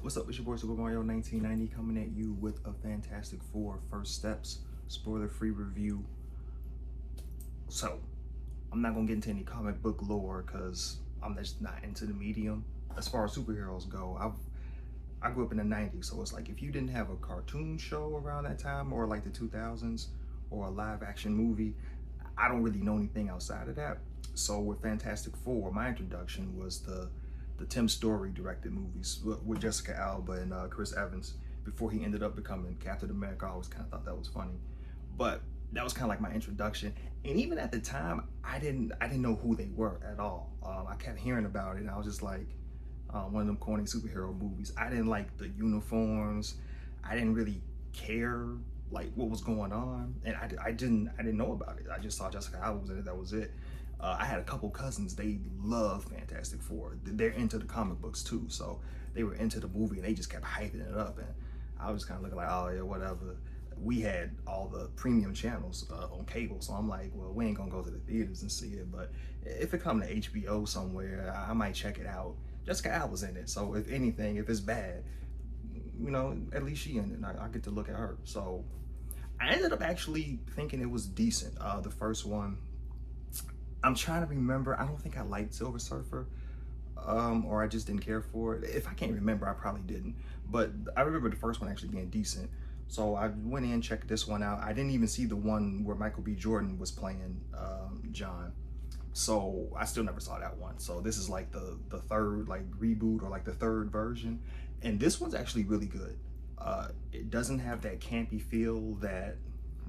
What's up? It's your boy Super Mario 1990 coming at you with a Fantastic Four First Steps spoiler-free review. So, I'm not gonna get into any comic book lore because I'm just not into the medium. As far as superheroes go, I grew up in the 90s, so it's like if you didn't have a cartoon show around that time or like the 2000s or a live action movie, I don't really know anything outside of that. So with Fantastic Four, my introduction was the Tim Story directed movies with Jessica Alba and Chris Evans before he ended up becoming Captain America. I always kind of thought that was funny, but that was kind of like my introduction. And even at the time, I didn't know who they were at all. I kept hearing about it, and I was just like, one of them corny superhero movies. I didn't like the uniforms. I didn't really care like what was going on, and I didn't know about it. I just saw Jessica Alba was in it. That was it. I had a couple cousins. They love Fantastic Four. They're into the comic books too, so they were into the movie and they just kept hyping it up. And I was kind of looking like, oh yeah, whatever. We had all the premium channels on cable, so I'm like, well, we ain't gonna go to the theaters and see it, but if it come to HBO somewhere, I might check it out. Jessica Alba's in it, so if anything, if it's bad, at least she in it. And I get to look at her. So I ended up actually thinking it was decent. The first one, I'm trying to remember. I don't think I liked Silver Surfer, or I just didn't care for it. If I can't remember, I probably didn't. But I remember the first one actually being decent. So I went in, checked this one out. I didn't even see the one where Michael B. Jordan was playing John. So I still never saw that one. So this is like the third like reboot or like the third version. And this one's actually really good. It doesn't have that campy feel that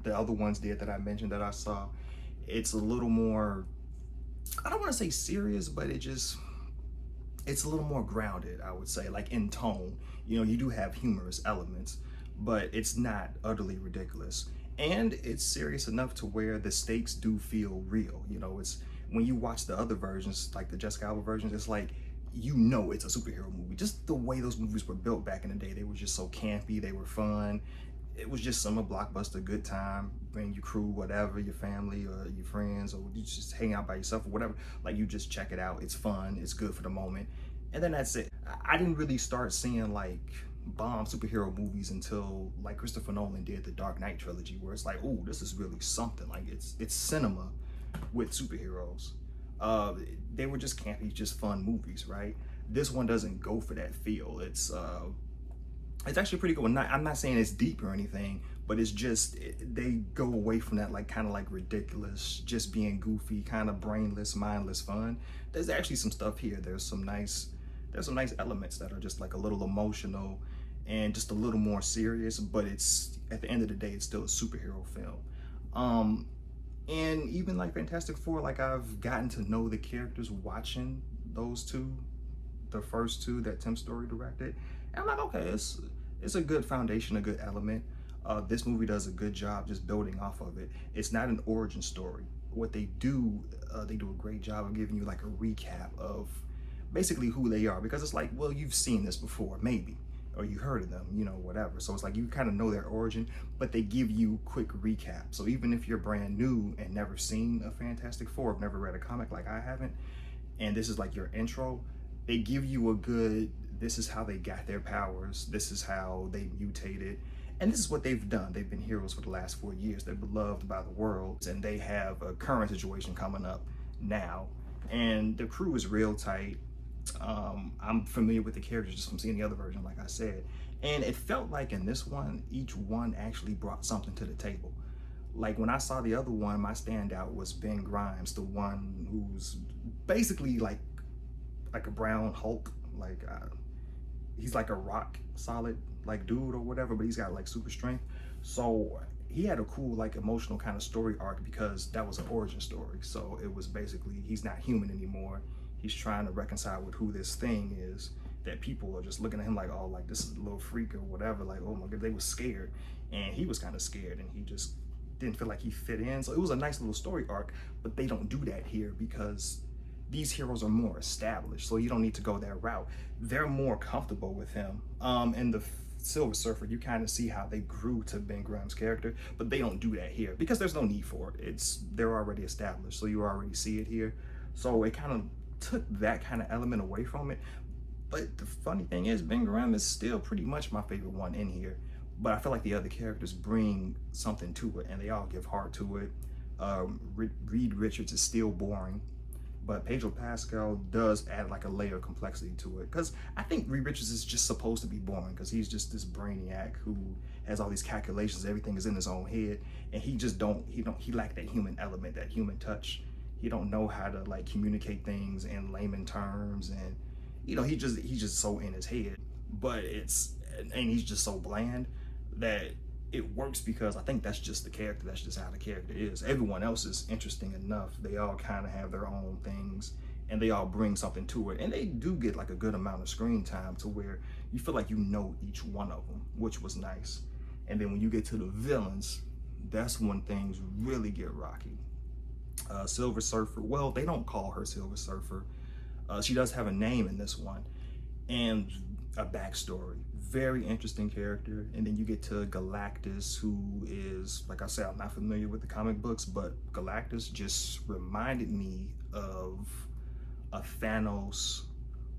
the other ones did that I mentioned that I saw. It's a little more, I don't want to say serious, but it's a little more grounded, I would say, like in tone. You do have humorous elements, but it's not utterly ridiculous. And it's serious enough to where the stakes do feel real. It's when you watch the other versions, like the Jessica Alba versions, it's like, it's a superhero movie. Just the way those movies were built back in the day, they were just so campy, they were fun. It was just summer blockbuster, good time. Bring your crew, whatever, your family or your friends, or you just hang out by yourself or whatever. Like, you just check it out. It's fun. It's good for the moment. And then that's it. I didn't really start seeing like bomb superhero movies until like Christopher Nolan did the Dark Knight trilogy, where it's like, oh, this is really something. Like it's cinema with superheroes. They were just campy, just fun movies, right? This one doesn't go for that feel. It's actually pretty good. I'm not saying it's deep or anything, but it's just they go away from that like kind of like ridiculous, just being goofy, kind of brainless, mindless fun. There's actually some stuff here. There's some nice elements that are just like a little emotional and just a little more serious, but it's at the end of the day, it's still a superhero film. And even like Fantastic Four, like I've gotten to know the characters watching those two, the first two that Tim Story directed. And I'm like, okay, it's a good foundation, a good element. This movie does a good job just building off of it. It's not an origin story. What they do a great job of giving you like a recap of basically who they are, because it's like, well, you've seen this before, maybe, or you heard of them, whatever. So it's like you kind of know their origin, but they give you quick recap. So even if you're brand new and never seen a Fantastic Four, have never read a comic like I haven't, and this is like your intro, they give you a good, this is how they got their powers, this is how they mutated, and this is what they've done. They've been heroes for the last 4 years. They're beloved by the world, and they have a current situation coming up now. And the crew is real tight. I'm familiar with the characters just from seeing the other version, like I said. And it felt like in this one, each one actually brought something to the table. Like when I saw the other one, my standout was Ben Grimes, the one who's basically like a brown Hulk. Like he's like a rock solid like dude or whatever, but he's got like super strength. So he had a cool like emotional kind of story arc because that was an origin story. So it was basically he's not human anymore. He's trying to reconcile with who this thing is that people are just looking at him like, oh, like this is a little freak or whatever. Like, oh my God, they were scared, and he was kind of scared, and he just didn't feel like he fit in. So it was a nice little story arc, but they don't do that here because these heroes are more established, so you don't need to go that route. They're more comfortable with him. In the Silver Surfer, you kind of see how they grew to Ben Grimes' character, but they don't do that here because there's no need for it. They're already established, so you already see it here. So it kind of took that kind of element away from it. But the funny thing is, Ben Grimm is still pretty much my favorite one in here. But I feel like the other characters bring something to it, and they all give heart to it. Reed Richards is still boring, but Pedro Pascal does add like a layer of complexity to it. Because I think Reed Richards is just supposed to be boring, because he's just this brainiac who has all these calculations. Everything is in his own head, and he lacked that human element, that human touch. He don't know how to like communicate things in layman terms, and he's just so in his head. But he's just so bland that it works, because I think that's just the character. That's just how the character is. Everyone else is interesting enough. They all kind of have their own things, and they all bring something to it. And they do get like a good amount of screen time to where you feel like you know each one of them, which was nice. And then when you get to the villains, that's when things really get rocky. Silver Surfer, well, they don't call her Silver Surfer. She does have a name in this one, and a backstory. Very interesting character. And then you get to Galactus, who is, like I said, I'm not familiar with the comic books, but Galactus just reminded me of a Thanos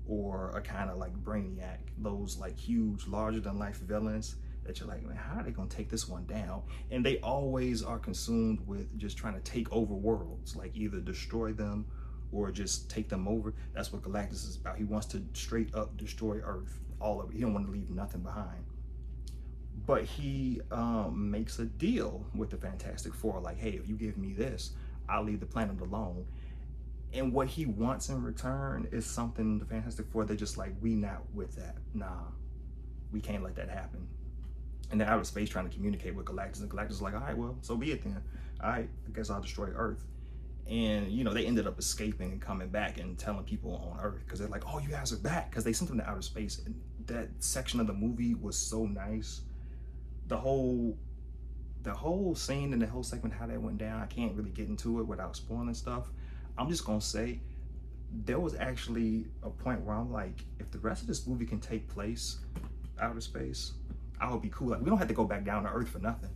or a kind of like Brainiac, those like huge, larger than life villains that you're like, man, how are they gonna take this one down? And they always are consumed with just trying to take over worlds, like either destroy them or just take them over. That's what Galactus is about. He wants to straight up destroy Earth, all of it. He don't want to leave nothing behind. But he makes a deal with the Fantastic Four, like, hey, if you give me this, I'll leave the planet alone. And what he wants in return is something the Fantastic Four, they're just like, we not with that. Nah, we can't let that happen. And they're out of space trying to communicate with Galactus, and Galactus is like, all right, well, so be it then. All right, I guess I'll destroy Earth. And they ended up escaping and coming back and telling people on Earth, because they're like, oh, you guys are back, because they sent them to outer space. And that section of the movie was so nice. The whole scene and the whole segment, how that went down, I can't really get into it without spoiling stuff. I'm just gonna say there was actually a point where I'm like, if the rest of this movie can take place outer space, I would be cool. Like, we don't have to go back down to Earth for nothing.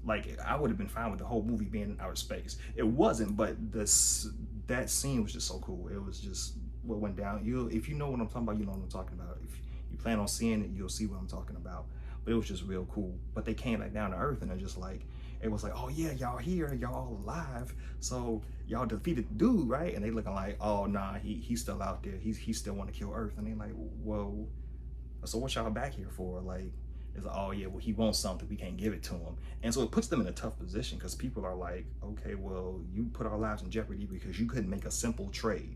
Like, I would have been fine with the whole movie being in outer space. It wasn't, but that scene was just so cool. It was just what went down. If you know what I'm talking about, you know what I'm talking about. If you plan on seeing it, you'll see what I'm talking about. But it was just real cool. But they came back down to Earth, and they're just like, it was like, oh yeah, y'all here, y'all all alive. So y'all defeated the dude, right? And they looking like, oh nah, he's still out there. He still want to kill Earth. And they like, whoa, so what y'all back here for? Like, it's like, oh yeah, well, he wants something, we can't give it to him. And so it puts them in a tough position, because people are like, okay, well, you put our lives in jeopardy because you couldn't make a simple trade.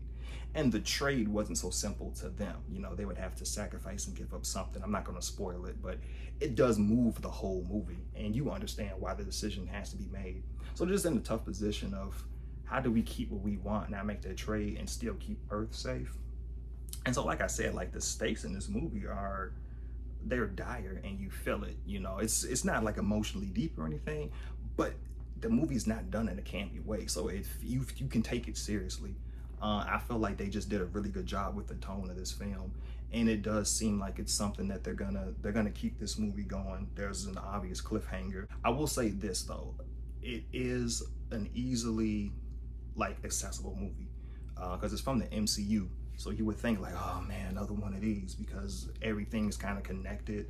And the trade wasn't so simple to them. They would have to sacrifice and give up something. I'm not going to spoil it, but it does move the whole movie, and you understand why the decision has to be made. So they're just in a tough position of, how do we keep what we want, not make that trade, and still keep Earth safe? And so, like I said, like, the stakes in this movie they're dire, and you feel it. It's not like emotionally deep or anything, but the movie's not done in a campy way, so if you can take it seriously. I feel like they just did a really good job with the tone of this film, and it does seem like it's something that they're gonna keep this movie going. There's an obvious cliffhanger. I will say this though, it is an easily like accessible movie, because it's from the MCU. So you would think like, oh man, another one of these, because everything's kind of connected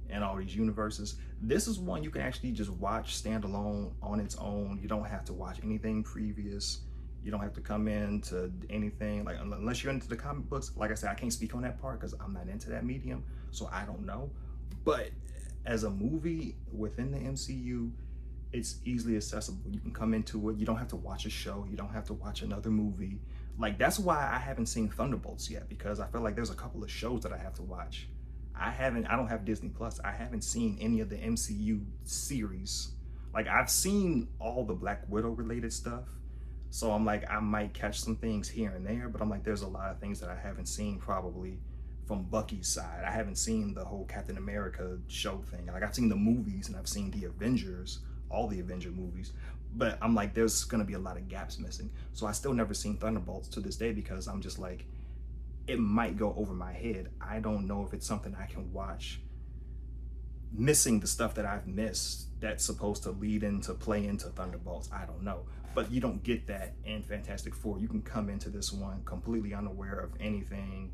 and all these universes. This is one you can actually just watch standalone on its own. You don't have to watch anything previous. You don't have to come into anything, like, unless you're into the comic books. Like I said, I can't speak on that part because I'm not into that medium, so I don't know. But as a movie within the MCU, it's easily accessible. You can come into it. You don't have to watch a show. You don't have to watch another movie. Like, that's why I haven't seen Thunderbolts yet, because I feel like there's a couple of shows that I have to watch. I don't have Disney Plus. I haven't seen any of the MCU series. Like, I've seen all the Black Widow related stuff. So I'm like, I might catch some things here and there, but I'm like, there's a lot of things that I haven't seen probably from Bucky's side. I haven't seen the whole Captain America show thing. Like, I've seen the movies and I've seen the Avengers, all the Avenger movies, but I'm like, there's gonna be a lot of gaps missing. So I still never seen Thunderbolts to this day, because I'm just like, it might go over my head. I don't know if it's something I can watch, missing the stuff that I've missed that's supposed to play into Thunderbolts. I don't know. But you don't get that in Fantastic Four. You can come into this one completely unaware of anything,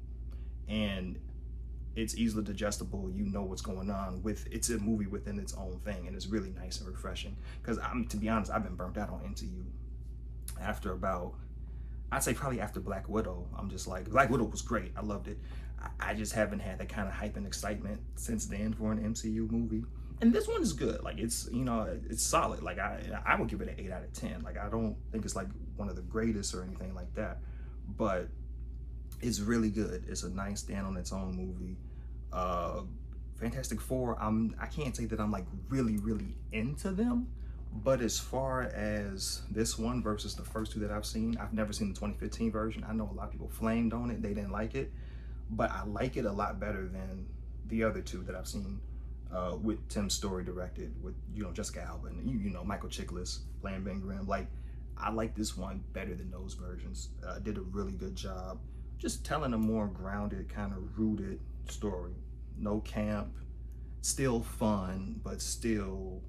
and it's easily digestible. You know what's going on with it's a movie within its own thing, and it's really nice and refreshing. Because I'm to be honest, I've been burnt out on MCU after about I'd say probably after Black Widow. I'm just like Black Widow was great. I loved it. I just haven't had that kind of hype and excitement since then for an MCU movie. And this one is good. Like it's it's solid. Like I would give it an 8 out of 10. Like I don't think it's like one of the greatest or anything like that, but it's really good. It's a nice stand on its own movie. Fantastic Four. I can't say that I'm like really into them, but as far as this one versus the first two that I've seen, I've never seen the 2015 version. I know a lot of people flamed on it. They didn't like it, but I like it a lot better than the other two that I've seen with Tim Story directed, with Jessica Alba and Michael Chiklis playing Ben Grimm. Like I like this one better than those versions. Did a really good job just telling a more grounded, kind of rooted story. No camp, still fun, but still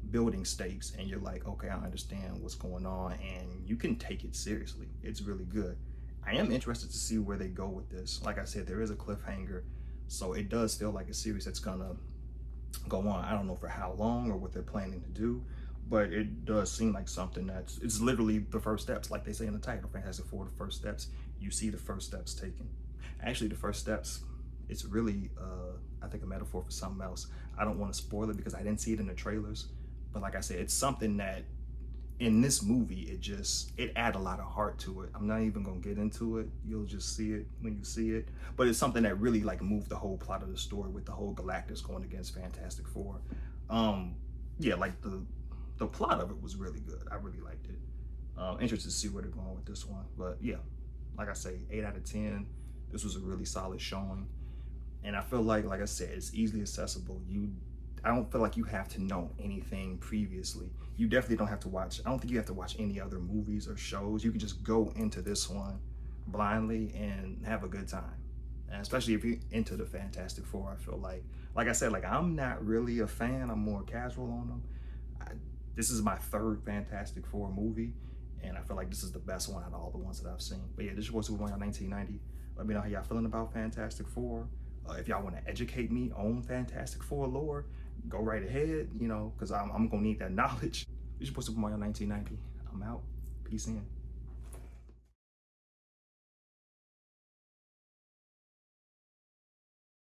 building stakes, and you're like, okay, I understand what's going on, and you can take it seriously. It's really good. I am interested to see where they go with this. Like I said, there is a cliffhanger, so it does feel like a series that's gonna go on. I don't know for how long or what they're planning to do, but it does seem like something it's literally the first steps, like they say in the title, Fantastic Four, the first steps. You see the first steps taken. Actually, the first steps, it's really, I think, a metaphor for something else. I don't want to spoil it because I didn't see it in the trailers, but like I said, it's something that in this movie, it add a lot of heart to it. I'm not even gonna get into it. You'll just see it when you see it. But it's something that really like moved the whole plot of the story with the whole Galactus going against Fantastic Four. Yeah, like the plot of it was really good. I really liked it. Interested to see where they're going with this one. But yeah, like I say, 8 out of 10. This was a really solid showing. And I feel like I said, it's easily accessible. I don't feel like you have to know anything previously. You definitely don't have to watch, I don't think you have to watch any other movies or shows. You can just go into this one blindly and have a good time. And especially if you're into the Fantastic Four, I feel like I said, I'm not really a fan. I'm more casual on them. This is my third Fantastic Four movie, and I feel like this is the best one out of all the ones that I've seen. But yeah, this is your boy Superboy on 1990. Let me know how y'all feeling about Fantastic Four. If y'all want to educate me on Fantastic Four lore, go right ahead, because I'm going to need that knowledge. This is your boy Superboy on 1990. I'm out. Peace in.